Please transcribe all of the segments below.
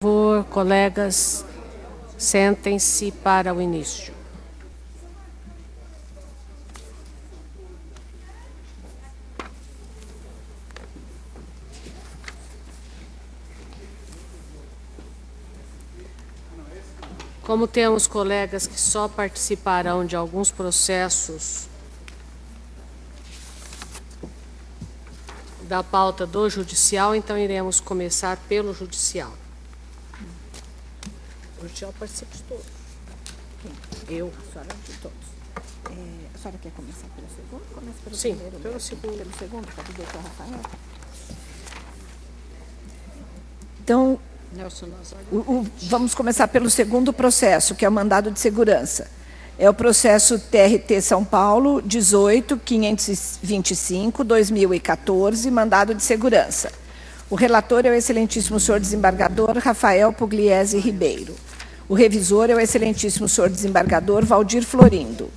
Por favor, colegas, sentem-se para o início. Como temos colegas que só participarão de alguns processos da pauta do judicial, então iremos começar pelo judicial. O judicial participa de todos. Eu. A senhora de todos. A senhora quer começar pelo segundo? Começa pelo Sim, primeiro. pelo segundo. Pelo segundo, para o doutor Rafael. Então, vamos começar pelo segundo processo, que é o mandado de segurança. É o processo TRT São Paulo 18.525/2014, mandado de segurança. O relator é o excelentíssimo senhor desembargador Rafael Pugliese Ribeiro. O revisor é o excelentíssimo senhor desembargador Valdir Florindo.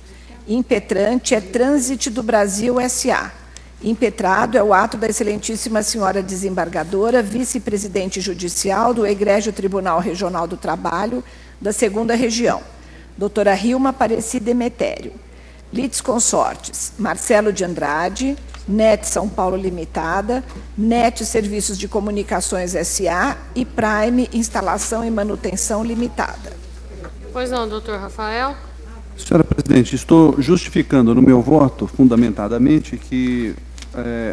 Impetrante é Trânsito do Brasil S.A. Impetrado é o ato da excelentíssima senhora desembargadora, vice-presidente judicial do Egrégio Tribunal Regional do Trabalho da 2ª Região, doutora Rilma Aparecida Emetério. Litisconsortes, Marcelo de Andrade, NET São Paulo Limitada, NET Serviços de Comunicações S.A. e Prime Instalação e Manutenção Limitada. Pois não, doutor Rafael? Senhora presidente, estou justificando no meu voto, fundamentadamente, que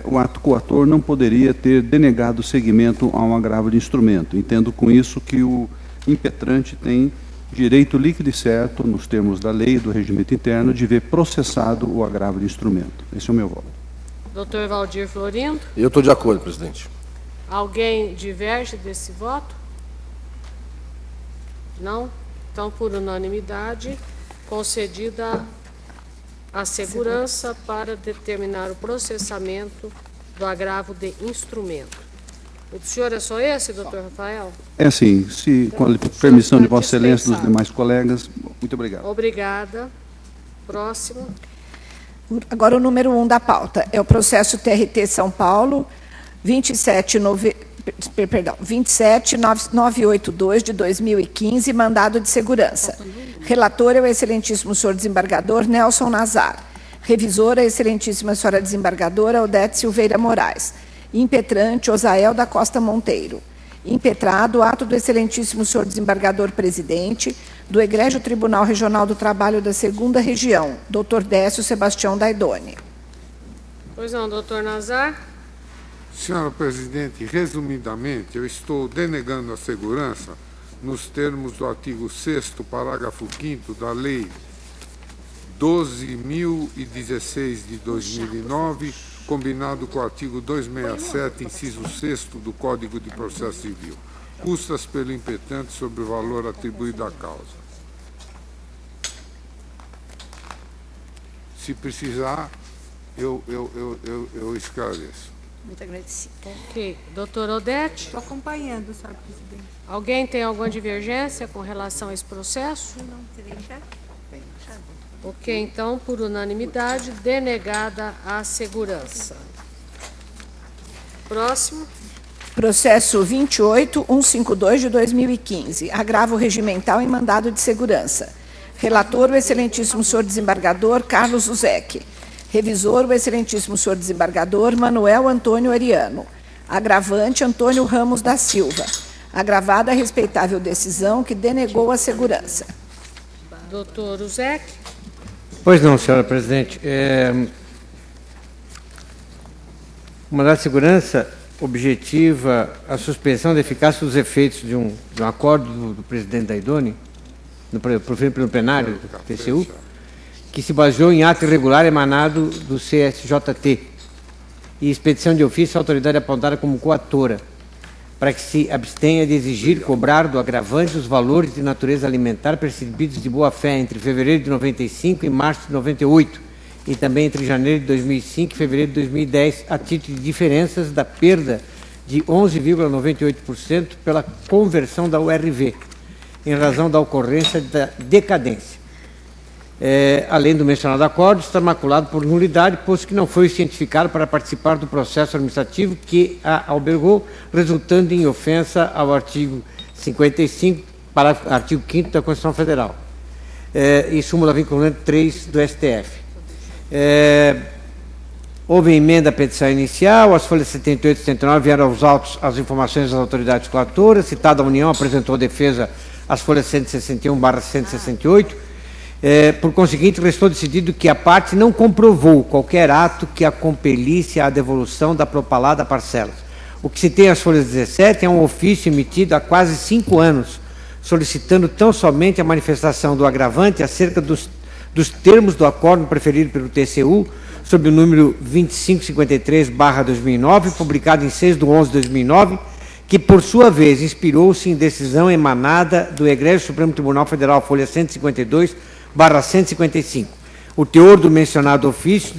o ato coator não poderia ter denegado seguimento a um agravo de instrumento. Entendo com isso que o impetrante tem direito líquido e certo, nos termos da lei e do regimento interno, de ver processado o agravo de instrumento. Esse é o meu voto. Doutor Valdir Florindo? Eu estou de acordo, presidente. Alguém diverge desse voto? Não? Então, por unanimidade, concedida a segurança para determinar o processamento do agravo de instrumento. O do senhor é só esse, doutor Rafael? É sim, com a permissão de Vossa Excelência e dos demais colegas. Muito obrigado. Obrigada. Próximo. Agora o número 1 da pauta. É o processo TRT São Paulo 27982 de 2015, mandado de segurança. Relator é o excelentíssimo senhor desembargador Nelson Nazar. Revisora, a excelentíssima senhora desembargadora Odete Silveira Moraes. Impetrante, Osael da Costa Monteiro. Impetrado, ato do excelentíssimo senhor desembargador presidente do Egrégio Tribunal Regional do Trabalho da 2ª Região, doutor Décio Sebastião Daidoni. Pois não, doutor Nazar? Senhora presidente, resumidamente, eu estou denegando a segurança nos termos do artigo 6º, parágrafo 5º da Lei 12.016 de 2009, combinado com o artigo 267, inciso 6º do Código de Processo Civil. Custas pelo impetrante sobre o valor atribuído à causa. Se precisar, eu esclareço. Muito agradecida. Ok. Doutor Odete? Estou acompanhando, senhora presidente. Alguém tem alguma divergência com relação a esse processo? Não, terei já. Ok, então, por unanimidade, denegada a segurança. Próximo. Processo 28152 de 2015, agravo regimental em mandado de segurança. Relator, o excelentíssimo senhor desembargador Carlos Zuzek. Revisor, o excelentíssimo senhor desembargador Manuel Antônio Ariano. Agravante, Antônio Ramos da Silva. Agravada a respeitável decisão que denegou a segurança. Doutor Zuzek. Pois não, senhora presidente. O mandado de segurança objetiva a suspensão da eficácia dos efeitos de um acordo do presidente Daidoni, proferido pelo plenário do TCU, que se baseou em ato irregular emanado do CSJT e expedição de ofício à autoridade apontada como coatora, para que se abstenha de exigir cobrar do agravante os valores de natureza alimentar percebidos de boa-fé entre fevereiro de 95 e março de 98, e também entre janeiro de 2005 e fevereiro de 2010, a título de diferenças da perda de 11,98% pela conversão da URV, em razão da ocorrência da decadência. Além do mencionado acordo, está maculado por nulidade, posto que não foi cientificado para participar do processo administrativo que a albergou, resultando em ofensa ao artigo 55, artigo 5º da Constituição Federal. E súmula vinculante 3 do STF. Houve emenda à petição inicial, as folhas 78 e 79 vieram aos autos as informações das autoridades coautoras, citada a União apresentou defesa às folhas 161/168, por conseguinte, restou decidido que a parte não comprovou qualquer ato que a compelisse à devolução da propalada parcela. O que se tem às folhas 17 é um ofício emitido há quase 5 anos, solicitando tão somente a manifestação do agravante acerca dos termos do acordo preferido pelo TCU, sob o número 2553/2009, publicado em 6/11/2009, que, por sua vez, inspirou-se em decisão emanada do Egrégio Supremo Tribunal Federal, folha 152/155. O teor do mencionado ofício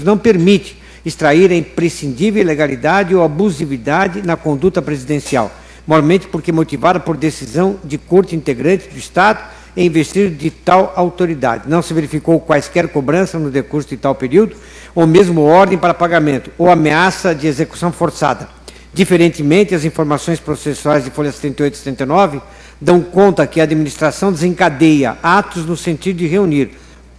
não permite extrair a imprescindível ilegalidade ou abusividade na conduta presidencial, moralmente porque motivada por decisão de corte integrante do Estado em investir de tal autoridade. Não se verificou quaisquer cobrança no decurso de tal período, ou mesmo ordem para pagamento, ou ameaça de execução forçada. Diferentemente, as informações processuais de folhas 78 e 79 dão conta que a administração desencadeia atos no sentido de reunir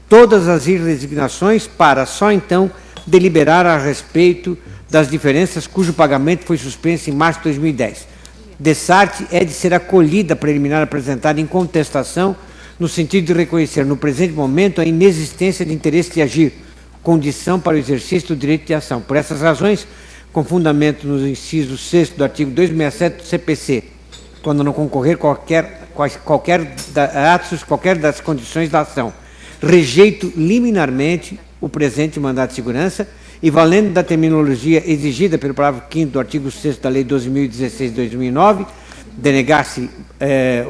todas as resignações para, só então, deliberar a respeito das diferenças cujo pagamento foi suspenso em março de 2010. Dessarte é de ser acolhida a preliminar apresentada em contestação, no sentido de reconhecer, no presente momento, a inexistência de interesse de agir, condição para o exercício do direito de ação. Por essas razões, com fundamento no inciso 6º do artigo 267 do CPC, quando não concorrer qualquer das condições da ação, rejeito liminarmente o presente mandado de segurança e, valendo da terminologia exigida pelo parágrafo 5º do artigo 6º da Lei 12.016 de 2009, denegar-se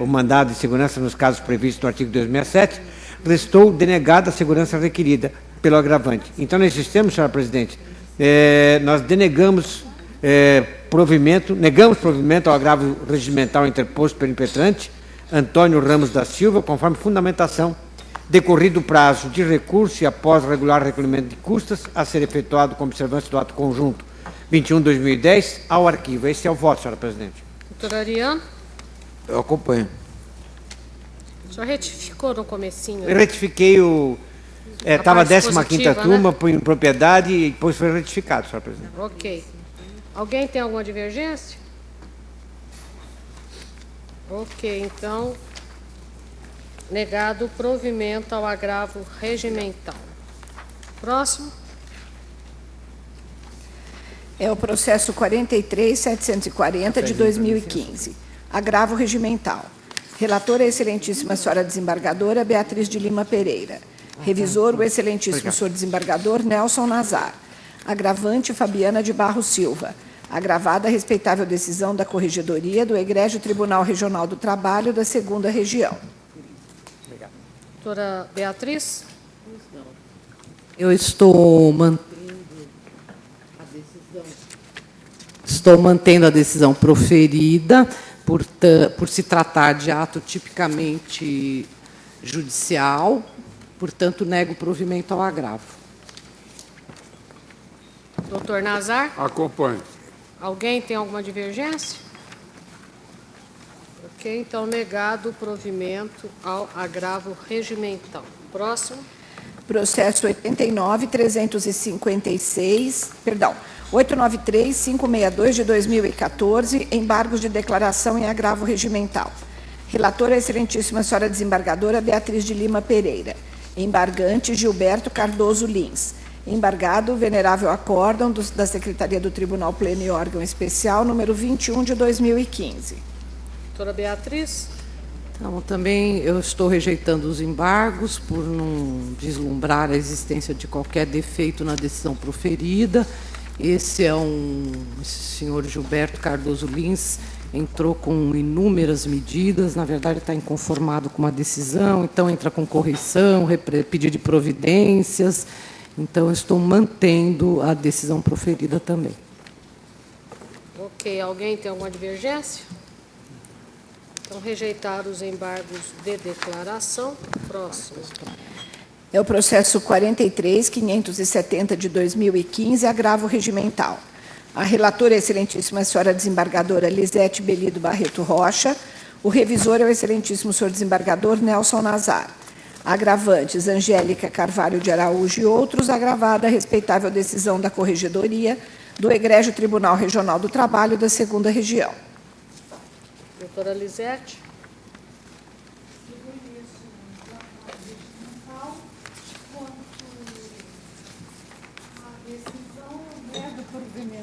o mandado de segurança nos casos previstos no artigo 267, restou denegada a segurança requerida pelo agravante. Então, nesses termos, senhora presidente, nós negamos provimento ao agravo regimental interposto pelo impetrante Antônio Ramos da Silva, conforme fundamentação, decorrido o prazo de recurso e após regular recolhimento de custas a ser efetuado com observância do ato conjunto 21/2010 ao arquivo. Esse é o voto, senhora presidente. Doutor Ariano, Eu acompanho. o senhor retificou no comecinho? Eu retifiquei estava a parte 15ª positiva, turma, põe em propriedade e depois foi retificado, senhora presidente. Ok. Alguém tem alguma divergência? Ok, então, negado o provimento ao agravo regimental. Próximo. É o processo 43.740 de 2015. Agravo regimental. Relatora a excelentíssima senhora desembargadora Beatriz de Lima Pereira. Revisor, o excelentíssimo senhor desembargador Nelson Nazar. Agravante, Fabiana de Barros Silva. Agravada a respeitável decisão da Corregedoria do Egrégio Tribunal Regional do Trabalho da 2ª Região. Doutora Beatriz. Eu estou mantendo a decisão proferida por se tratar de ato tipicamente judicial, portanto, nego o provimento ao agravo. Doutor Nazar. Acompanho. Alguém tem alguma divergência? Ok, então negado o provimento ao agravo regimental. Próximo. Processo 893-562 de 2014, embargos de declaração em agravo regimental. Relatora a excelentíssima senhora desembargadora Beatriz de Lima Pereira. Embargante Gilberto Cardoso Lins. Embargado venerável acórdão da Secretaria do Tribunal Pleno e Órgão Especial, número 21 de 2015. Doutora Beatriz. Então, também eu estou rejeitando os embargos por não vislumbrar a existência de qualquer defeito na decisão proferida. Esse senhor Gilberto Cardoso Lins entrou com inúmeras medidas, na verdade está inconformado com uma decisão, então entra com correção, pedido de providências, então eu estou mantendo a decisão proferida também. Ok, alguém tem alguma divergência? Então, rejeitar os embargos de declaração. Próximo. É o processo 43.570 de 2015, agravo regimental. A relatora é a excelentíssima senhora desembargadora Lisete Belido Barreto Rocha. O revisor é o excelentíssimo senhor desembargador Nelson Nazar. Agravantes, Angélica Carvalho de Araújo e outros. Agravada a respeitável decisão da Corregedoria do Egrégio Tribunal Regional do Trabalho da 2ª Região. Doutora Lisete.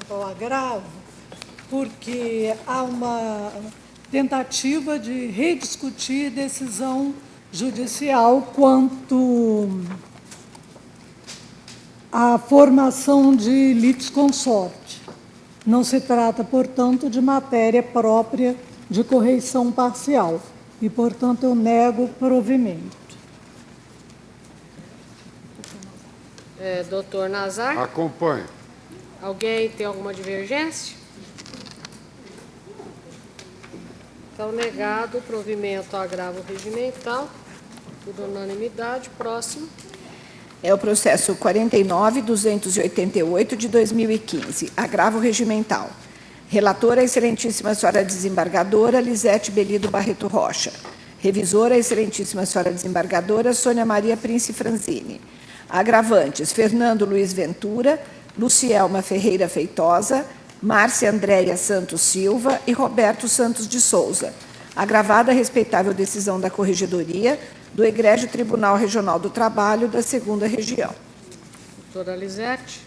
Ao agravo, porque há uma tentativa de rediscutir decisão judicial quanto à formação de litisconsorte. Não se trata, portanto, de matéria própria de correição parcial e, portanto, eu nego o provimento. Doutor Nazar. Acompanho. Alguém tem alguma divergência? Então, negado o provimento ao agravo regimental, por unanimidade. Próximo. É o processo 49.288 de 2015, agravo regimental. Relatora, a excelentíssima senhora desembargadora Lisete Belido Barreto Rocha. Revisora, a excelentíssima senhora desembargadora Sônia Maria Prince Franzini. Agravantes, Fernando Luiz Ventura, Lucielma Ferreira Feitosa, Márcia Andréia Santos Silva e Roberto Santos de Souza. Agravada a respeitável decisão da Corregedoria do Egrégio Tribunal Regional do Trabalho da 2ª Região. Doutora Lisete.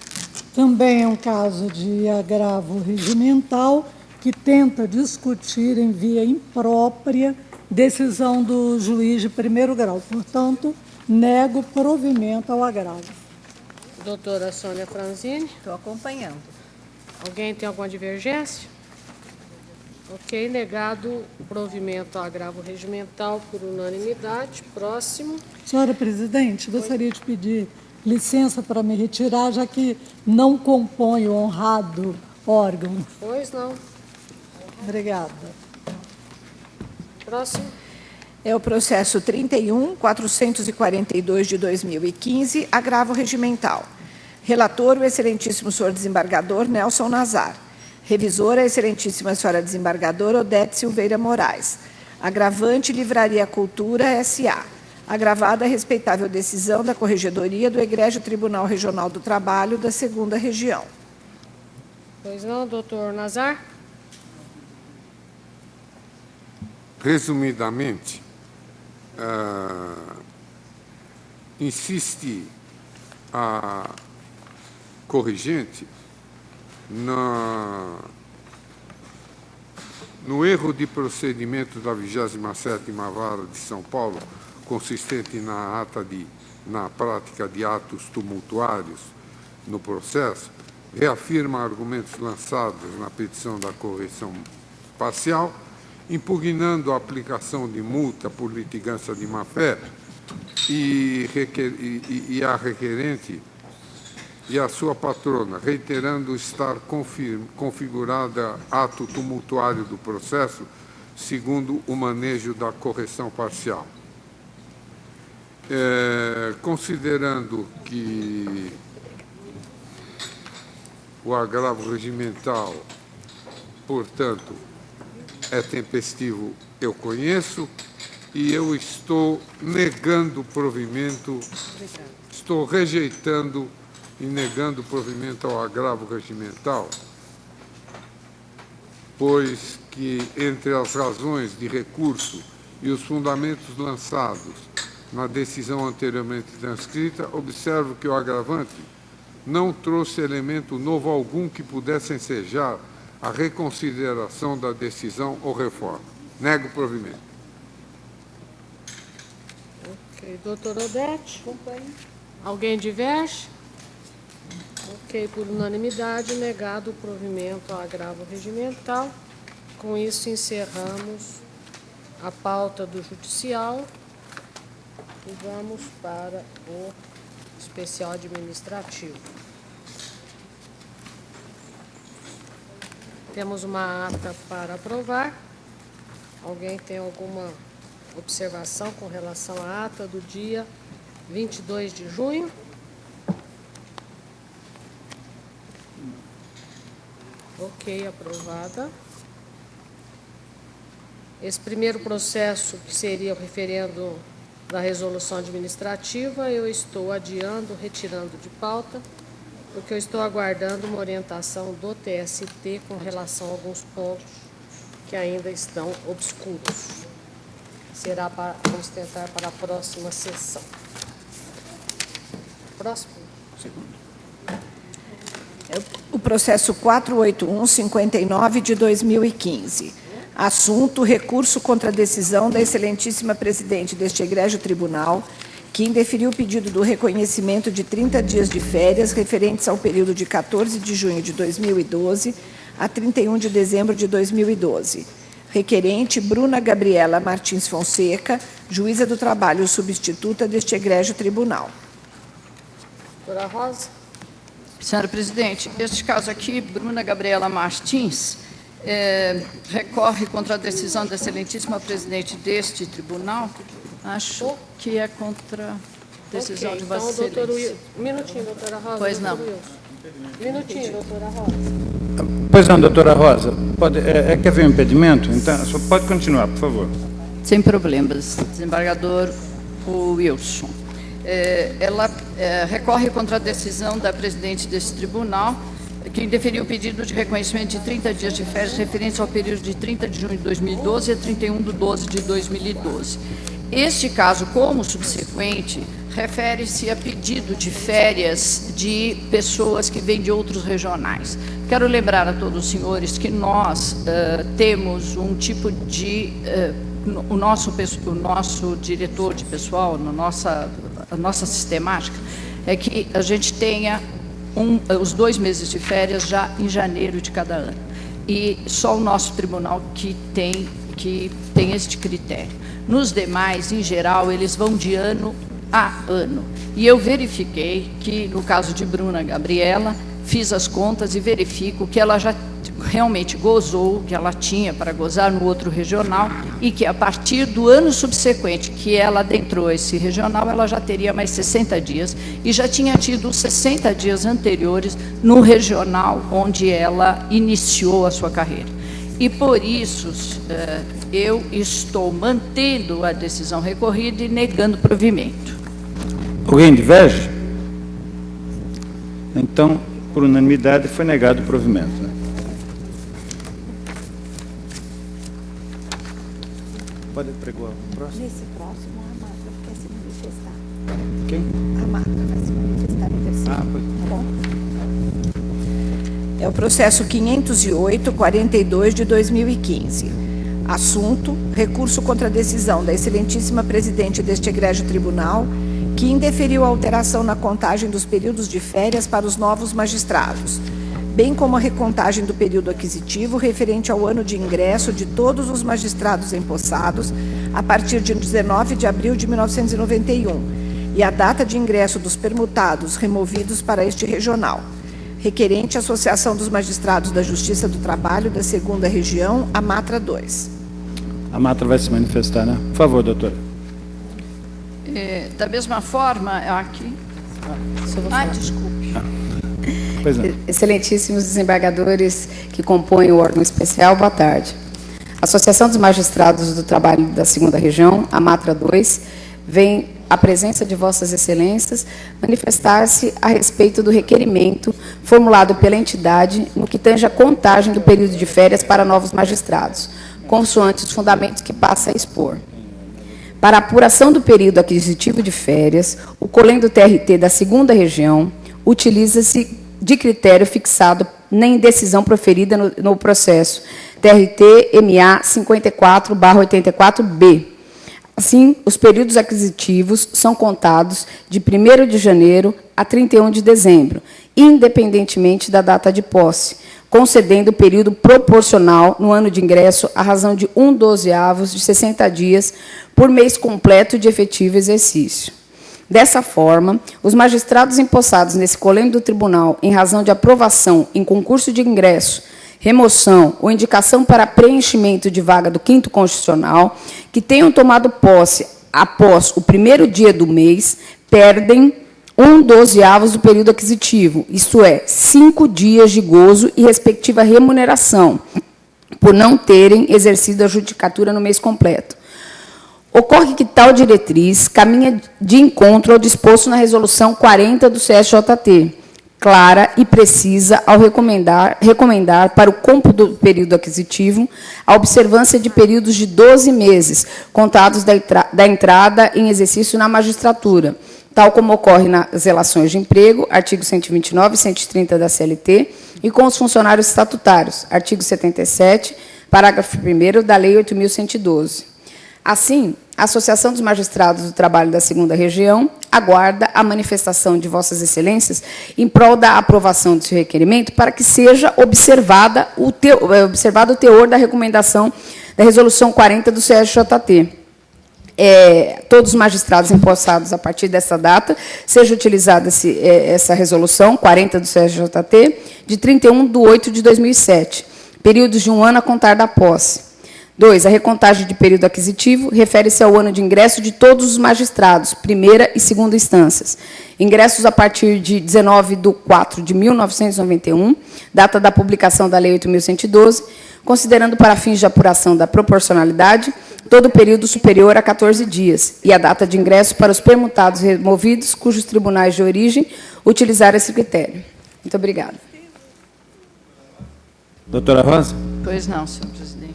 Também é um caso de agravo regimental que tenta discutir em via imprópria decisão do juiz de 1º grau. Portanto, nego provimento ao agravo. Doutora Sônia Franzini. Estou acompanhando. Alguém tem alguma divergência? Ok, negado o provimento ao agravo regimental por unanimidade. Próximo. Senhora presidente, gostaria de pedir licença para me retirar, já que não compõe o honrado órgão. Pois não. Obrigada. Próximo. É o processo 31.442 de 2015, agravo regimental. Relator, o excelentíssimo senhor desembargador Nelson Nazar. Revisora, a excelentíssima senhora desembargadora Odete Silveira Moraes. Agravante, Livraria Cultura S.A. Agravada a respeitável decisão da Corregedoria do Egrégio Tribunal Regional do Trabalho da 2ª Região. Pois não, doutor Nazar. Resumidamente, insiste a corrigente no erro de procedimento da 27ª Vara de São Paulo, consistente na prática de atos tumultuários no processo, reafirma argumentos lançados na petição da correção parcial, impugnando a aplicação de multa por litigância de má-fé e a requerente e a sua patrona, reiterando estar configurada ato tumultuário do processo, segundo o manejo da correção parcial. Considerando que o agravo regimental, portanto, é tempestivo, eu conheço, e eu estou negando o provimento, estou rejeitando e negando o provimento ao agravo regimental, pois que, entre as razões de recurso e os fundamentos lançados na decisão anteriormente transcrita, observo que o agravante não trouxe elemento novo algum que pudesse ensejar a reconsideração da decisão ou reforma. Nego o provimento. Ok, doutora Odete. Alguém diverge? Ok, por unanimidade, negado o provimento ao agravo regimental. Com isso, encerramos a pauta do judicial e vamos para o especial administrativo. Temos uma ata para aprovar. Alguém tem alguma observação com relação à ata do dia 22 de junho? Ok, aprovada. Esse primeiro processo, que seria o referendo da resolução administrativa, eu estou adiando, retirando de pauta, porque eu estou aguardando uma orientação do TST com relação a alguns pontos que ainda estão obscuros. Será para, vamos tentar para a próxima sessão. Próximo. O processo 48159 de 2015. Assunto: recurso contra a decisão da excelentíssima presidente deste egrégio tribunal, que indeferiu o pedido do reconhecimento de 30 dias de férias referentes ao período de 14 de junho de 2012 a 31 de dezembro de 2012. Requerente: Bruna Gabriela Martins Fonseca, juíza do trabalho substituta deste egrégio tribunal. Doutora Rosa. Senhora presidente, este caso aqui, Bruna Gabriela Martins, recorre contra a decisão da excelentíssima presidente deste tribunal. Acho que é contra a decisão Ok, de Vossa então, Excelência. Um minutinho, doutora Rosa. Pois não. Minutinho, doutora Rosa. Pois não, doutora Rosa. Quer ver o impedimento? Então, só pode continuar, por favor. Sem problemas. Desembargador Wilson. Ela recorre contra a decisão da presidente desse tribunal, que indeferiu o pedido de reconhecimento de 30 dias de férias referentes ao período de 30 de junho de 2012 a 31 de 12 de 2012. Este caso, como subsequente, refere-se a pedido de férias de pessoas que vêm de outros regionais. Quero lembrar a todos os senhores que nós temos um tipo de... o nosso diretor de pessoal, a nossa sistemática, é que a gente tenha os 2 meses de férias já em janeiro de cada ano. E só o nosso tribunal que tem este critério. Nos demais, em geral, eles vão de ano a ano. E eu verifiquei que, no caso de Bruna Gabriela, fiz as contas e verifico que ela já realmente gozou, que ela tinha para gozar no outro regional, e que a partir do ano subsequente que ela adentrou esse regional, ela já teria mais 60 dias, e já tinha tido os 60 dias anteriores no regional onde ela iniciou a sua carreira. E por isso, eu estou mantendo a decisão recorrida e negando provimento. Alguém diverge? Então, por unanimidade, foi negado o provimento. Né? Pode pregoar o próximo? Nesse próximo, a Matra quer se manifestar. Quem? A Matra vai se manifestar no terceiro. Pois. Tá bom? É o processo 508-42 de 2015. Assunto: recurso contra a decisão da excelentíssima presidente deste egrégio tribunal, que indeferiu a alteração na contagem dos períodos de férias para os novos magistrados, bem como a recontagem do período aquisitivo referente ao ano de ingresso de todos os magistrados empossados a partir de 19 de abril de 1991 e a data de ingresso dos permutados removidos para este regional. Requerente: Associação dos Magistrados da Justiça do Trabalho da 2ª Região, a Matra 2. A Matra vai se manifestar, né? Por favor, doutora. Da mesma forma, aqui... desculpe. Pois não. Excelentíssimos desembargadores que compõem o órgão especial, boa tarde. A Associação dos Magistrados do Trabalho da 2ª Região, a Matra 2, vem à presença de Vossas Excelências manifestar-se a respeito do requerimento formulado pela entidade no que tange a contagem do período de férias para novos magistrados, consoante os fundamentos que passa a expor. Para a apuração do período aquisitivo de férias, o colendo TRT da 2ª Região utiliza-se de critério fixado na indecisão proferida no processo TRT-MA 54/84B. Assim, os períodos aquisitivos são contados de 1º de janeiro a 31 de dezembro, independentemente da data de posse, concedendo o período proporcional no ano de ingresso à razão de 1/12 de 60 dias por mês completo de efetivo exercício. Dessa forma, os magistrados empossados nesse colendo do tribunal em razão de aprovação em concurso de ingresso, remoção ou indicação para preenchimento de vaga do 5º Constitucional, que tenham tomado posse após o 1º dia do mês, perdem 1/12 do período aquisitivo, isto é, 5 dias de gozo e respectiva remuneração, por não terem exercido a judicatura no mês completo. Ocorre que tal diretriz caminha de encontro ao disposto na Resolução 40 do CSJT, clara e precisa ao recomendar para o cômputo do período aquisitivo a observância de períodos de 12 meses, contados da entrada em exercício na magistratura, tal como ocorre nas relações de emprego, artigo 129 e 130 da CLT, e com os funcionários estatutários, artigo 77, parágrafo 1º da Lei 8.112. Assim, a Associação dos Magistrados do Trabalho da 2ª Região aguarda a manifestação de Vossas Excelências em prol da aprovação desse requerimento para que seja observado o teor da recomendação da Resolução 40 do CSJT. Todos os magistrados empossados a partir dessa data, seja utilizada essa Resolução 40 do CSJT, de 31/8/2007, períodos de 1 ano a contar da posse. 2. A recontagem de período aquisitivo refere-se ao ano de ingresso de todos os magistrados, primeira e segunda instâncias. Ingressos a partir de 19/4/1991, data da publicação da Lei 8.112, considerando para fins de apuração da proporcionalidade todo o período superior a 14 dias, e a data de ingresso para os permutados removidos, cujos tribunais de origem utilizaram esse critério. Muito obrigada. Doutora Rosa? Pois não, senhor presidente.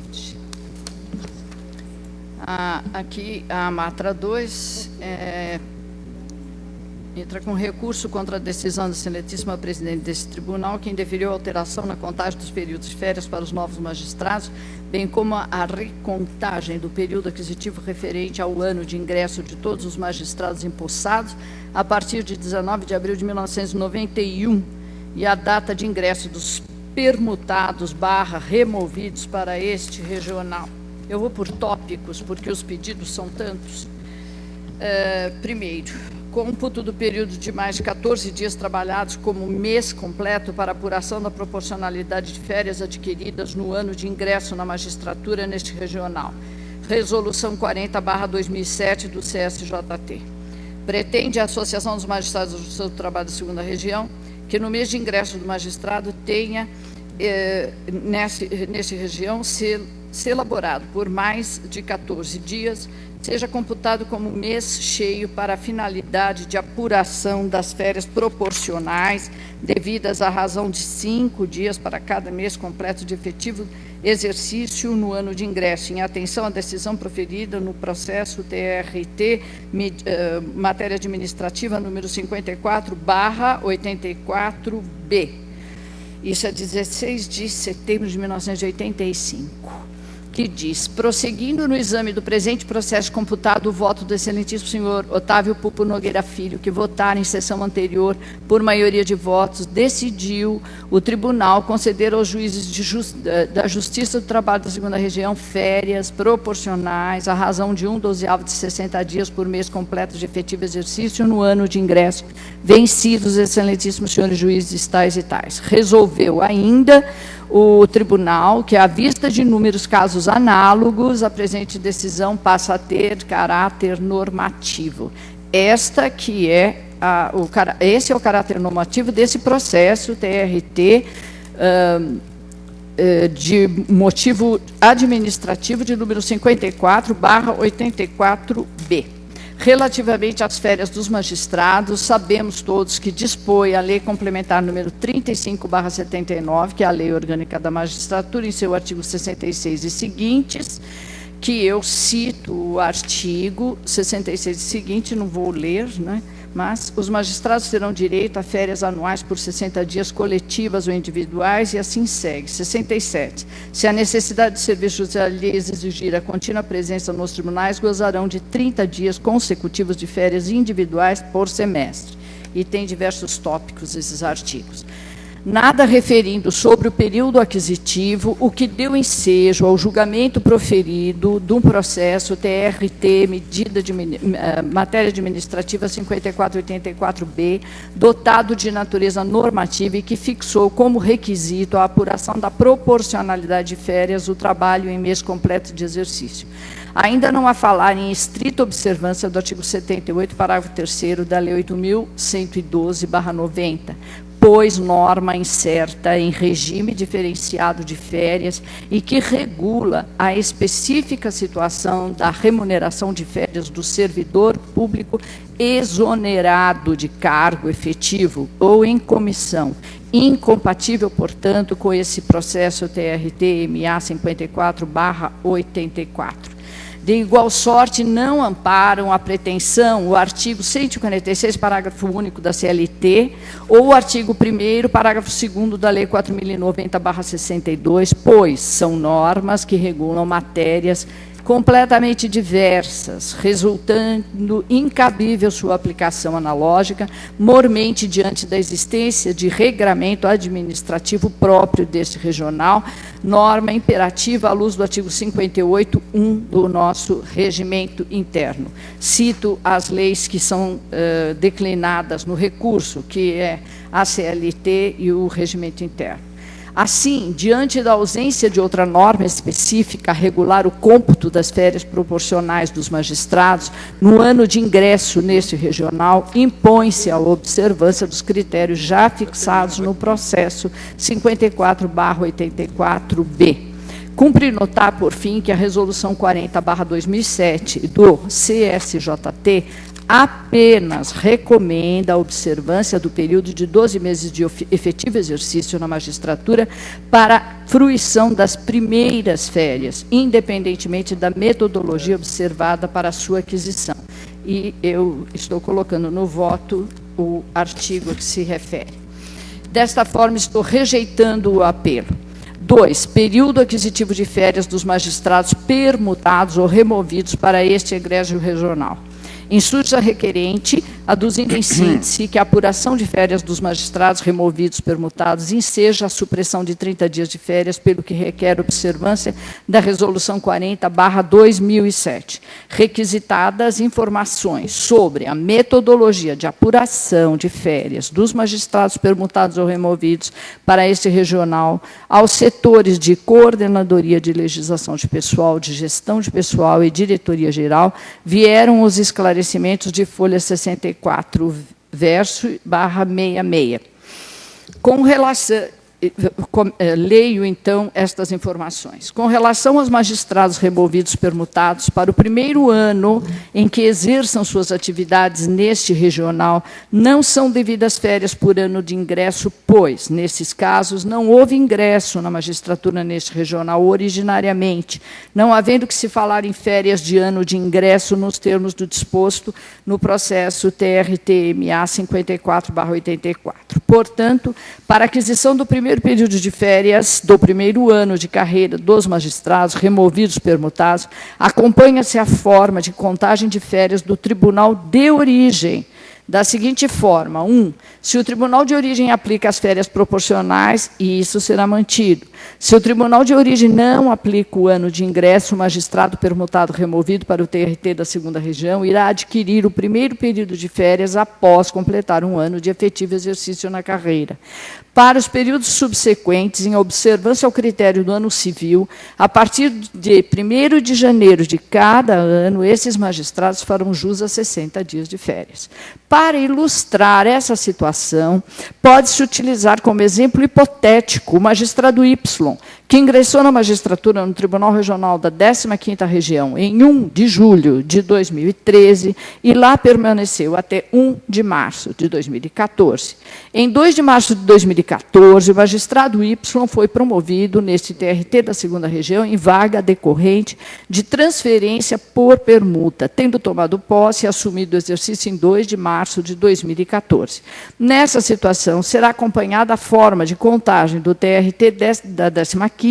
Aqui, a Matra 2 entra com recurso contra a decisão da excelentíssima presidente desse tribunal, que indeferiu a alteração na contagem dos períodos de férias para os novos magistrados, bem como a recontagem do período aquisitivo referente ao ano de ingresso de todos os magistrados empossados a partir de 19 de abril de 1991 e a data de ingresso dos permutados / removidos para este regional. Eu vou por tópicos, porque os pedidos são tantos. Primeiro, cômputo do período de mais de 14 dias trabalhados como mês completo para apuração da proporcionalidade de férias adquiridas no ano de ingresso na magistratura neste regional. Resolução 40/2007 do CSJT. Pretende a Associação dos Magistrados do Justiça do Trabalho da 2ª Região que no mês de ingresso do magistrado tenha, nesse região, se elaborado por mais de 14 dias, seja computado como mês cheio para a finalidade de apuração das férias proporcionais, devidas à razão de 5 dias para cada mês completo de efetivo exercício no ano de ingresso, em atenção à decisão proferida no processo TRT, matéria administrativa número 54/84B. Isso é 16 de setembro de 1985. Que diz, prosseguindo no exame do presente processo computado o voto do excelentíssimo senhor Otávio Pupo Nogueira Filho, que votar em sessão anterior por maioria de votos, decidiu o tribunal conceder aos juízes da Justiça do Trabalho da 2ª Região férias proporcionais à razão de 1/12 de 60 dias por mês completo de efetivo exercício no ano de ingresso, vencidos excelentíssimos senhores juízes tais e tais. Resolveu ainda o tribunal que, à vista de inúmeros casos análogos, a presente decisão passa a ter caráter normativo. Esse é o caráter normativo desse processo TRT de motivo administrativo de número 54/84B. Relativamente às férias dos magistrados, sabemos todos que dispõe a Lei Complementar número 35/79, que é a Lei Orgânica da Magistratura, em seu artigo 66 e seguintes, que eu cito o artigo 66 e seguinte, não vou ler, né? Mas os magistrados terão direito a férias anuais por 60 dias coletivas ou individuais, e assim segue. 67. Se a necessidade de serviço judicial lhes exigir a contínua presença nos tribunais, gozarão de 30 dias consecutivos de férias individuais por semestre. E tem diversos tópicos esses artigos. nada referindo sobre o período aquisitivo, o que deu ensejo ao julgamento proferido de um processo TRT, matéria administrativa 5484B, dotado de natureza normativa e que fixou como requisito a apuração da proporcionalidade de férias do trabalho em mês completo de exercício. Ainda não a falar em estrita observância do artigo 78, parágrafo 3º da Lei 8.112/90, pois norma incerta em regime diferenciado de férias e que regula a específica situação da remuneração de férias do servidor público exonerado de cargo efetivo ou em comissão, incompatível, portanto, com esse processo TRT-MA 54/84. De igual sorte, não amparam a pretensão o artigo 146, parágrafo único da CLT, ou o artigo 1º, parágrafo 2º da Lei 4.090/62, pois são normas que regulam matérias completamente diversas, resultando incabível sua aplicação analógica, mormente diante da existência de regramento administrativo próprio deste regional, norma imperativa à luz do artigo 58.1 do nosso regimento interno. Cito as leis que são declinadas no recurso, que é a CLT e o regimento interno. Assim, diante da ausência de outra norma específica a regular o cômputo das férias proporcionais dos magistrados no ano de ingresso neste regional, impõe-se a observância dos critérios já fixados no processo 54/84B. Cumpre notar, por fim, que a Resolução 40/2007 do CSJT apenas recomenda a observância do período de 12 meses de efetivo exercício na magistratura para fruição das primeiras férias, independentemente da metodologia observada para a sua aquisição. E eu estou colocando no voto o artigo a que se refere. Desta forma, estou rejeitando o apelo. 2. Período aquisitivo de férias dos magistrados permutados ou removidos para este egrégio regional. Insurge a requerente, aduzindo em síntese que a apuração de férias dos magistrados removidos, permutados, enseja a supressão de 30 dias de férias, pelo que requer observância da Resolução 40/2007. Requisitadas informações sobre a metodologia de apuração de férias dos magistrados permutados ou removidos para este regional, aos setores de coordenadoria de legislação de pessoal, de gestão de pessoal e diretoria geral, vieram os esclarecimentos de folha 64, verso/66. Com relação... Leio, então, estas informações. Com relação aos magistrados removidos permutados para o primeiro ano em que exerçam suas atividades neste regional, não são devidas férias por ano de ingresso, pois, nesses casos, não houve ingresso na magistratura neste regional originariamente, não havendo que se falar em férias de ano de ingresso nos termos do disposto no processo TRT-MA 54/84. Portanto, para a aquisição do primeiro período de férias do primeiro ano de carreira dos magistrados removidos permutados, acompanha-se a forma de contagem de férias do tribunal de origem, da seguinte forma: 1. Se o tribunal de origem aplica as férias proporcionais, isso será mantido. Se o tribunal de origem não aplica o ano de ingresso, o magistrado permutado removido para o TRT da segunda região irá adquirir o primeiro período de férias após completar um ano de efetivo exercício na carreira. Para os períodos subsequentes, em observância ao critério do ano civil, a partir de 1º de janeiro de cada ano, esses magistrados farão jus a 60 dias de férias. Para ilustrar essa situação, pode-se utilizar como exemplo hipotético o magistrado Y, que ingressou na magistratura no Tribunal Regional da 15ª Região em 1 de julho de 2013 e lá permaneceu até 1 de março de 2014. Em 2 de março de 2014, o magistrado Y foi promovido neste TRT da segunda região em vaga decorrente de transferência por permuta, tendo tomado posse e assumido o exercício em 2 de março de 2014. Nessa situação, será acompanhada a forma de contagem do TRT da 15ª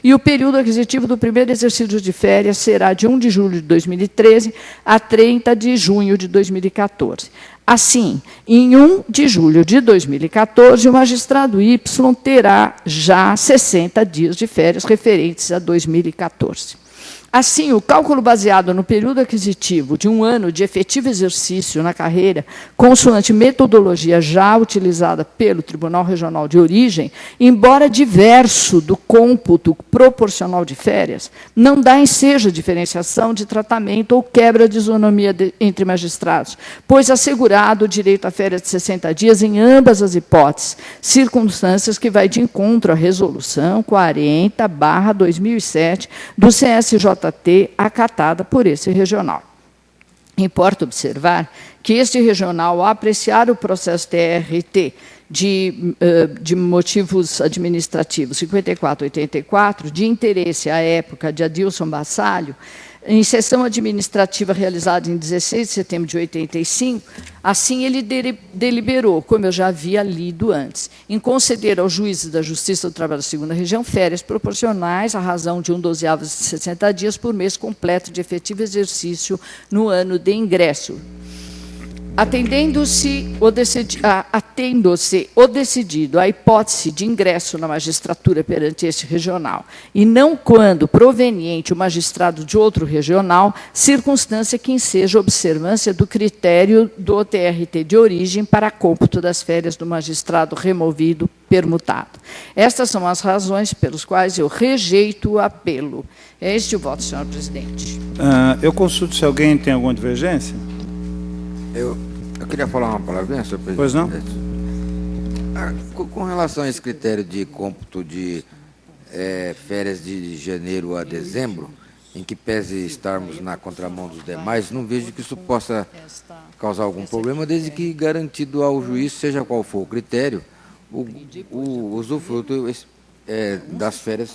e o período aquisitivo do primeiro exercício de férias será de 1 de julho de 2013 a 30 de junho de 2014. Assim, em 1 de julho de 2014, o magistrado Y terá já 60 dias de férias referentes a 2014. Assim, o cálculo baseado no período aquisitivo de 1 ano de efetivo exercício na carreira, consoante metodologia já utilizada pelo Tribunal Regional de Origem, embora diverso do cômputo proporcional de férias, não dá ensejo diferenciação de tratamento ou quebra de isonomia entre magistrados, pois assegurado o direito a férias de 60 dias em ambas as hipóteses, circunstâncias que vai de encontro à Resolução 40/2007 do CSJ acatada por esse regional. Importa observar que este regional, ao apreciar o processo TRT de motivos administrativos 5484, de interesse à época de Adilson Bassalho, em sessão administrativa realizada em 16 de setembro de 85, assim ele deliberou, como eu já havia lido antes, em conceder aos juízes da Justiça do Trabalho da Segunda Região férias proporcionais à razão de 1/12 de 60 dias por mês completo de efetivo exercício no ano de ingresso. Atendendo-se o decidido à hipótese de ingresso na magistratura perante este regional, e não quando proveniente o magistrado de outro regional, circunstância que enseja observância do critério do TRT de origem para cômputo das férias do magistrado removido permutado. Estas são as razões pelas quais eu rejeito o apelo. É este o voto, senhor presidente. Eu consulto se alguém tem alguma divergência. Eu queria falar uma palavrinha, senhor presidente. Pois não? Com relação a esse critério de cômputo de férias de janeiro a dezembro, em que pese estarmos na contramão dos demais, não vejo que isso possa causar algum problema, desde que garantido ao juiz, seja qual for o critério, o usufruto das férias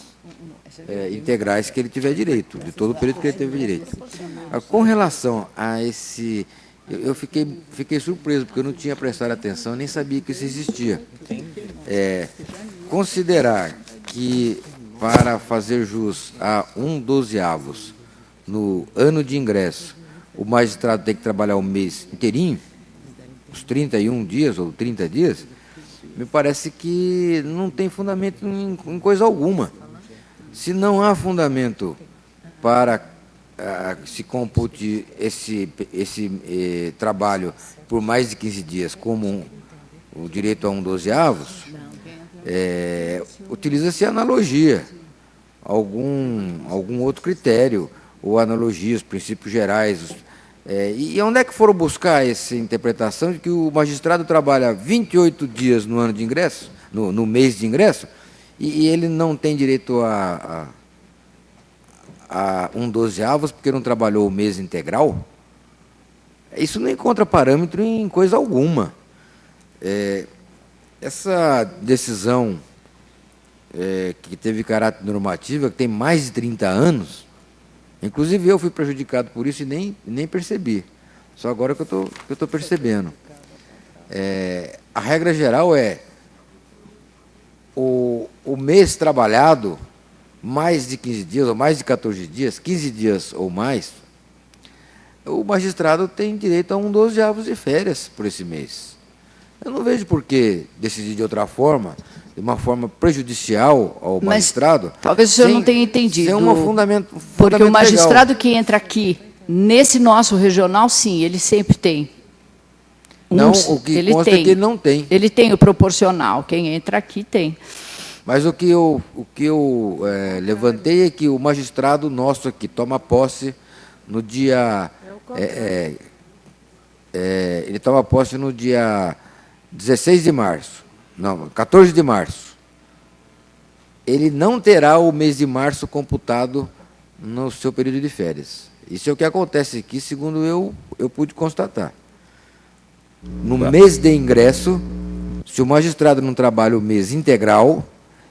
integrais que ele tiver direito, de todo o período que ele teve direito. Com relação a esse... Eu fiquei surpreso, porque eu não tinha prestado atenção, nem sabia que isso existia. Considerar que, para fazer jus a 1/12 no ano de ingresso, o magistrado tem que trabalhar o mês inteirinho, os 31 dias ou 30 dias, me parece que não tem fundamento em coisa alguma. Se não há fundamento para que se compute esse trabalho por mais de 15 dias como o direito a 1/12, utiliza-se analogia, algum outro critério, ou analogias, princípios gerais. E onde é que foram buscar essa interpretação de que o magistrado trabalha 28 dias no ano de ingresso, no mês de ingresso, e ele não tem direito a 1/12 porque não trabalhou o mês integral? Isso não encontra parâmetro em coisa alguma. Essa decisão que teve caráter normativo, que tem mais de 30 anos, inclusive eu fui prejudicado por isso e nem percebi. Só agora que eu estou percebendo. A regra geral é o mês trabalhado, mais de 15 dias, ou mais de 14 dias, 15 dias ou mais, o magistrado tem direito a 1/12 de férias por esse mês. Eu não vejo por que decidir de outra forma, de uma forma prejudicial ao magistrado. Talvez o senhor não tenha entendido. Porque o magistrado que entra aqui, nesse nosso regional, sim, ele sempre tem. Não, o que consta é que ele não tem. Ele tem o proporcional, quem entra aqui tem. Mas o que eu levantei é que o magistrado nosso aqui toma posse no dia... ele toma posse no dia 16 de março. Não, 14 de março. Ele não terá o mês de março computado no seu período de férias. Isso é o que acontece aqui, segundo eu pude constatar. No mês de ingresso, se o magistrado não trabalha o mês integral,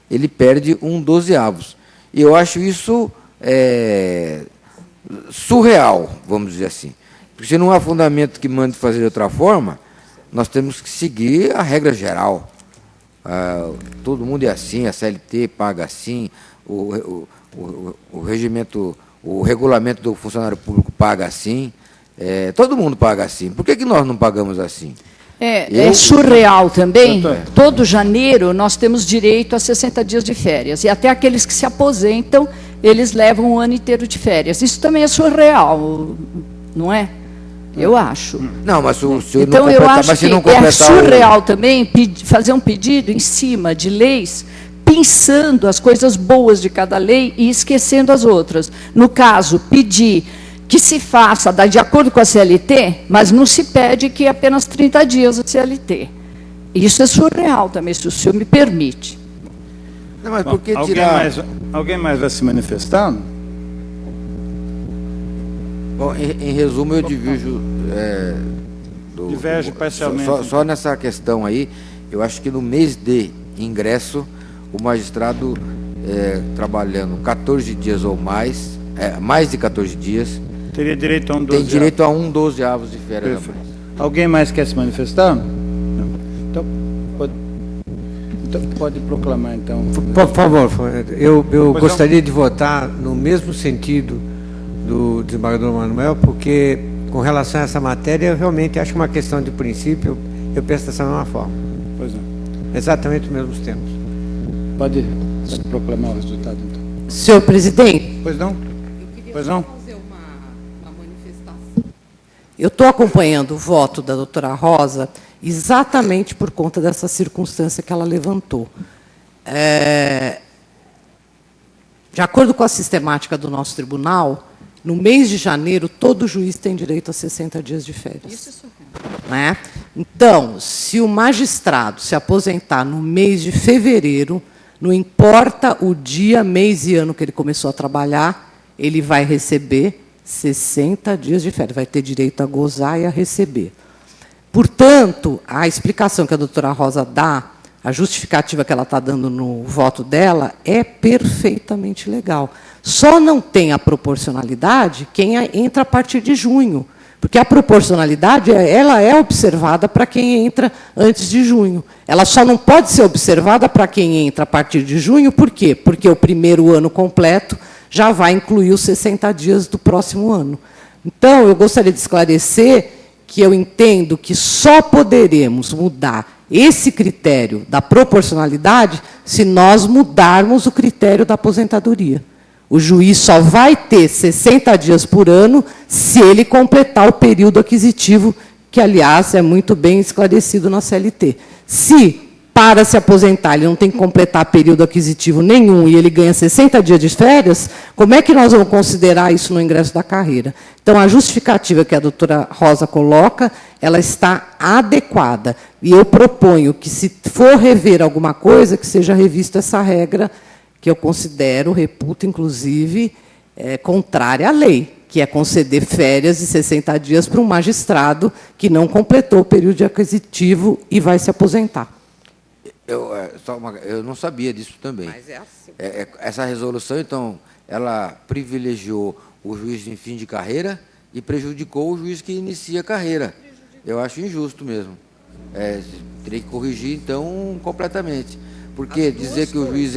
ele perde 1/12. E eu acho isso surreal, vamos dizer assim. Porque se não há fundamento que mande fazer de outra forma, nós temos que seguir a regra geral. Todo mundo é assim, a CLT paga assim, o regulamento do funcionário público paga assim. Todo mundo paga assim. Por que nós não pagamos assim? É surreal também. Todo janeiro nós temos direito a 60 dias de férias. E até aqueles que se aposentam, eles levam um ano inteiro de férias. Isso também é surreal, não é? Eu acho. Não, mas se o senhor então, não eu completar, acho mas se que não completar é surreal também fazer um pedido em cima de leis, pensando as coisas boas de cada lei e esquecendo as outras. No caso, pedir que se faça de acordo com a CLT, mas não se pede que apenas 30 dias a CLT. Isso é surreal também, se o senhor me permite. Não, mas por que Alguém mais vai se manifestar? Bom, em resumo, eu divijo... Diverge parcialmente. Só nessa questão aí, eu acho que no mês de ingresso, o magistrado trabalhando 14 dias ou mais, mais de 14 dias, teria direito a um 12avos. Tem direito a um 12avos de férias. Alguém mais quer se manifestar? Não. Então, pode proclamar, então. Por favor, eu gostaria de votar no mesmo sentido do desembargador Manuel, porque, com relação a essa matéria, eu realmente acho uma questão de princípio, eu penso dessa mesma forma. Pois não. Exatamente os mesmos termos. Pode proclamar o resultado, então. Senhor presidente. Pois não? Pois não? Eu estou acompanhando o voto da doutora Rosa exatamente por conta dessa circunstância que ela levantou. De acordo com a sistemática do nosso tribunal, no mês de janeiro, todo juiz tem direito a 60 dias de férias. Isso é né? Então, se o magistrado se aposentar no mês de fevereiro, não importa o dia, mês e ano que ele começou a trabalhar, ele vai receber 60 dias de férias, vai ter direito a gozar e a receber. Portanto, a explicação que a doutora Rosa dá, a justificativa que ela está dando no voto dela, é perfeitamente legal. Só não tem a proporcionalidade quem entra a partir de junho, porque a proporcionalidade ela é observada para quem entra antes de junho. Ela só não pode ser observada para quem entra a partir de junho, por quê? Porque o primeiro ano completo já vai incluir os 60 dias do próximo ano. Então, eu gostaria de esclarecer que eu entendo que só poderemos mudar esse critério da proporcionalidade se nós mudarmos o critério da aposentadoria. O juiz só vai ter 60 dias por ano se ele completar o período aquisitivo, que, aliás, é muito bem esclarecido na CLT. Se, para se aposentar, ele não tem que completar período aquisitivo nenhum e ele ganha 60 dias de férias, como é que nós vamos considerar isso no ingresso da carreira? Então, a justificativa que a doutora Rosa coloca, ela está adequada. E eu proponho que, se for rever alguma coisa, que seja revista essa regra, que eu considero, reputo, inclusive, contrária à lei, que é conceder férias de 60 dias para um magistrado que não completou o período aquisitivo e vai se aposentar. Eu não sabia disso também. Mas é assim. Essa resolução, então, ela privilegiou o juiz em fim de carreira e prejudicou o juiz que inicia a carreira. Eu acho injusto mesmo. Teria que corrigir, então, completamente. Porque dizer que o juiz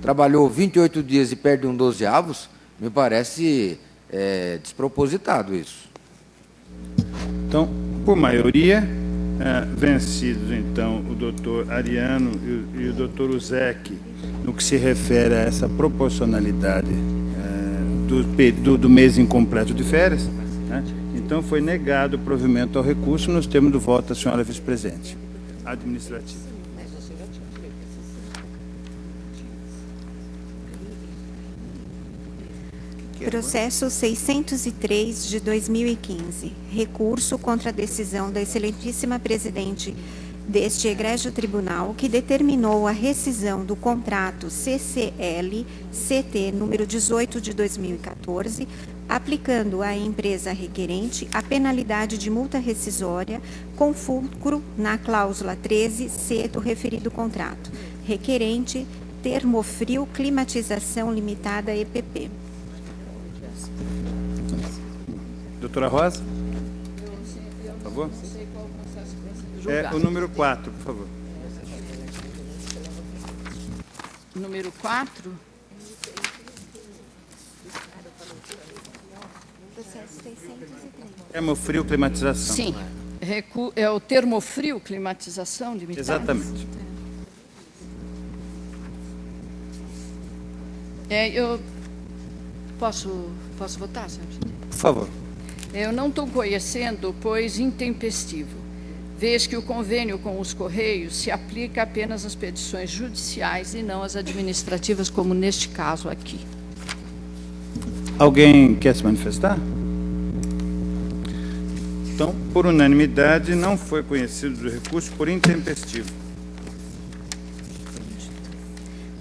trabalhou 28 dias e perde um 12avos, me parece despropositado isso. Então, por maioria, vencidos, então, o doutor Ariano e o doutor Uzec, no que se refere a essa proporcionalidade do mês incompleto de férias, né? Então, foi negado o provimento ao recurso nos termos do voto da senhora vice-presidente administrativa. Processo 603 de 2015. Recurso contra a decisão da excelentíssima presidente deste egrégio tribunal que determinou a rescisão do contrato CCL-CT número 18 de 2014, aplicando à empresa requerente a penalidade de multa rescisória com fulcro na cláusula 13C do referido contrato. Requerente Termofrio Climatização Limitada EPP. Doutora Rosa? Por favor. O número 4, por favor. Número 4. Termofrio, climatização. Sim. É o termofrio, climatização limitada? Exatamente. Eu posso votar, senhor presidente? Por favor. Eu não estou conhecendo, pois intempestivo, vez que o convênio com os Correios se aplica apenas às petições judiciais e não às administrativas, como neste caso aqui. Alguém quer se manifestar? Então, por unanimidade, não foi conhecido o recurso por intempestivo.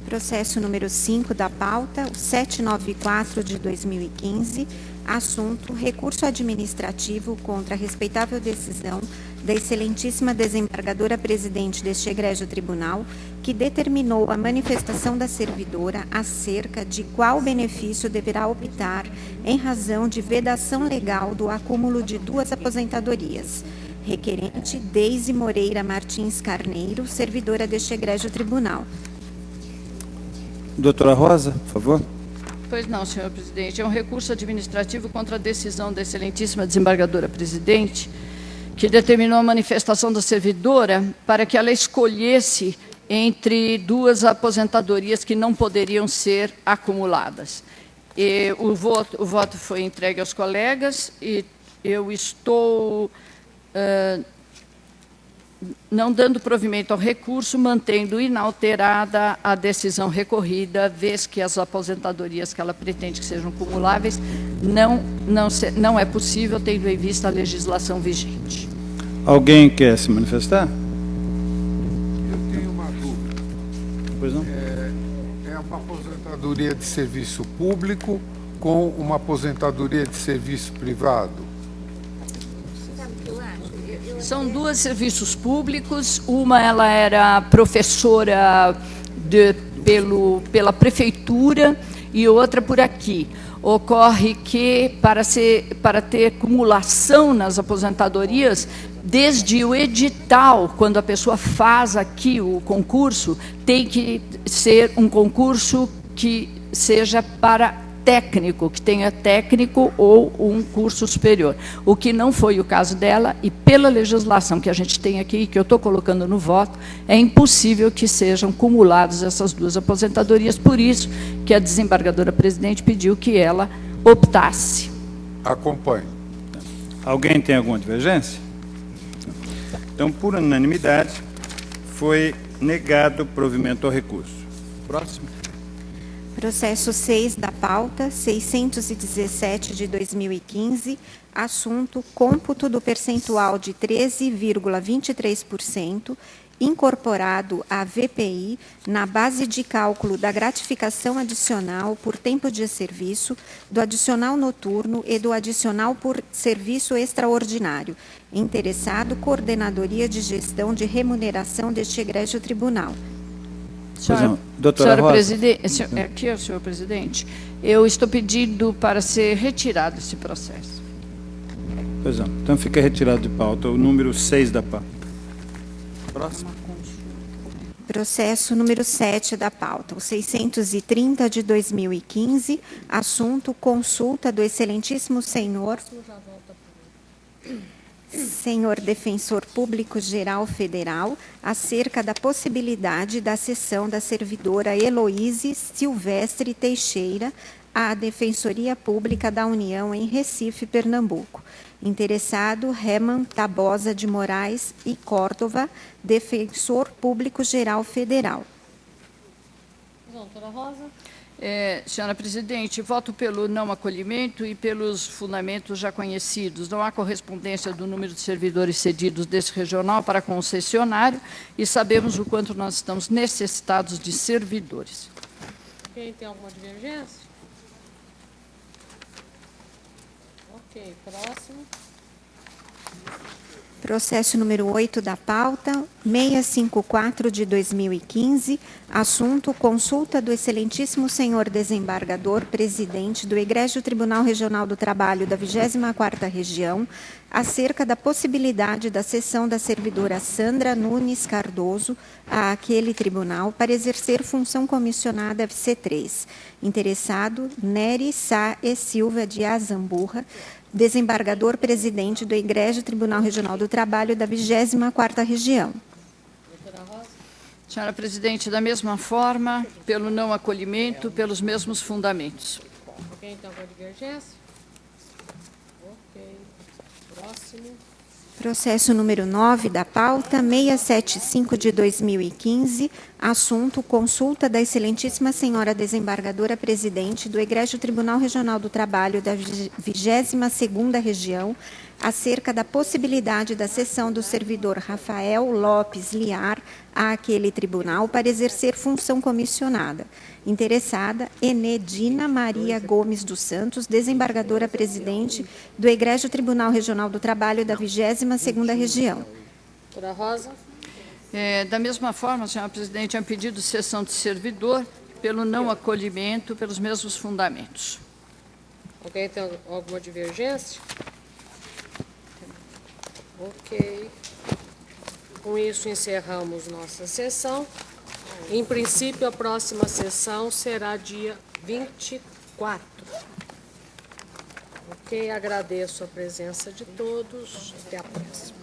Processo número 5 da pauta, o 794 de 2015, assunto recurso administrativo contra a respeitável decisão da excelentíssima desembargadora presidente deste egrégio tribunal, que determinou a manifestação da servidora acerca de qual benefício deverá optar em razão de vedação legal do acúmulo de 2 aposentadorias. Requerente Deise Moreira Martins Carneiro, servidora deste egrégio tribunal. Doutora Rosa, por favor. Pois não, senhor presidente. É um recurso administrativo contra a decisão da excelentíssima desembargadora presidente, que determinou a manifestação da servidora para que ela escolhesse entre 2 aposentadorias que não poderiam ser acumuladas. E o voto foi entregue aos colegas e eu estou não dando provimento ao recurso, mantendo inalterada a decisão recorrida, vez que as aposentadorias que ela pretende que sejam cumuláveis não é possível, tendo em vista a legislação vigente. Alguém quer se manifestar? Eu tenho uma dúvida. Pois não? É uma aposentadoria de serviço público com uma aposentadoria de serviço privado? São 2 serviços públicos. Uma, ela era professora pela prefeitura e outra por aqui. Ocorre que, para ter cumulação nas aposentadorias, desde o edital, quando a pessoa faz aqui o concurso, tem que ser um concurso que seja para técnico, que tenha técnico ou um curso superior. O que não foi o caso dela, e pela legislação que a gente tem aqui, que eu estou colocando no voto, é impossível que sejam cumuladas essas 2 aposentadorias, por isso que a desembargadora presidente pediu que ela optasse. Acompanhe. Alguém tem alguma divergência? Então, por unanimidade, foi negado o provimento ao recurso. Próximo. Processo 6 da pauta, 617 de 2015, assunto cômputo do percentual de 13,23%, incorporado à VPI na base de cálculo da gratificação adicional por tempo de serviço, do adicional noturno e do adicional por serviço extraordinário. Interessado, Coordenadoria de Gestão de Remuneração deste egrégio tribunal. Senhora presidente, aqui, senhor presidente, eu estou pedindo para ser retirado esse processo. Pois não. Então fica retirado de pauta o número 6 da pauta. Próximo. Processo número 7 da pauta, o 630 de 2015, assunto consulta do excelentíssimo senhor Defensor Público Geral Federal acerca da possibilidade da cessão da servidora Heloíse Silvestre Teixeira à Defensoria Pública da União em Recife, Pernambuco. Interessado, Reman Tabosa de Moraes e Córdova, Defensor Público Geral Federal. Doutora Rosa. Senhora presidente, voto pelo não acolhimento e pelos fundamentos já conhecidos. Não há correspondência do número de servidores cedidos desse regional para concessionário e sabemos o quanto nós estamos necessitados de servidores. Quem tem alguma divergência? Ok, próximo. Processo número 8 da pauta, 654 de 2015, assunto consulta do excelentíssimo senhor desembargador, presidente do Egrégio Tribunal Regional do Trabalho da 24ª Região, acerca da possibilidade da cessão da servidora Sandra Nunes Cardoso àquele tribunal para exercer função comissionada FC3. Interessado, Nery Sá e Silva de Azamburra, desembargador-presidente do Egrégio Tribunal Regional do Trabalho da 24ª Região. Senhora presidente, da mesma forma, pelo não acolhimento, pelos mesmos fundamentos. Ok, então, com a divergência? Ok. Próximo. Processo número 9 da pauta, 675 de 2015, assunto consulta da excelentíssima senhora desembargadora presidente do Egrégio Tribunal Regional do Trabalho da 22ª Região, acerca da possibilidade da cessão do servidor Rafael Lopes Liar àquele tribunal para exercer função comissionada. Interessada, Enedina Maria Gomes dos Santos, desembargadora presidente do Egrégio Tribunal Regional do Trabalho da 22ª Região. Doutora Rosa. Da mesma forma, senhora presidente, é um pedido de cessão de servidor pelo não acolhimento, pelos mesmos fundamentos. Ok, tem alguma divergência? Ok. Com isso, encerramos nossa sessão. Em princípio, a próxima sessão será dia 24. Ok, agradeço a presença de todos. Até a próxima.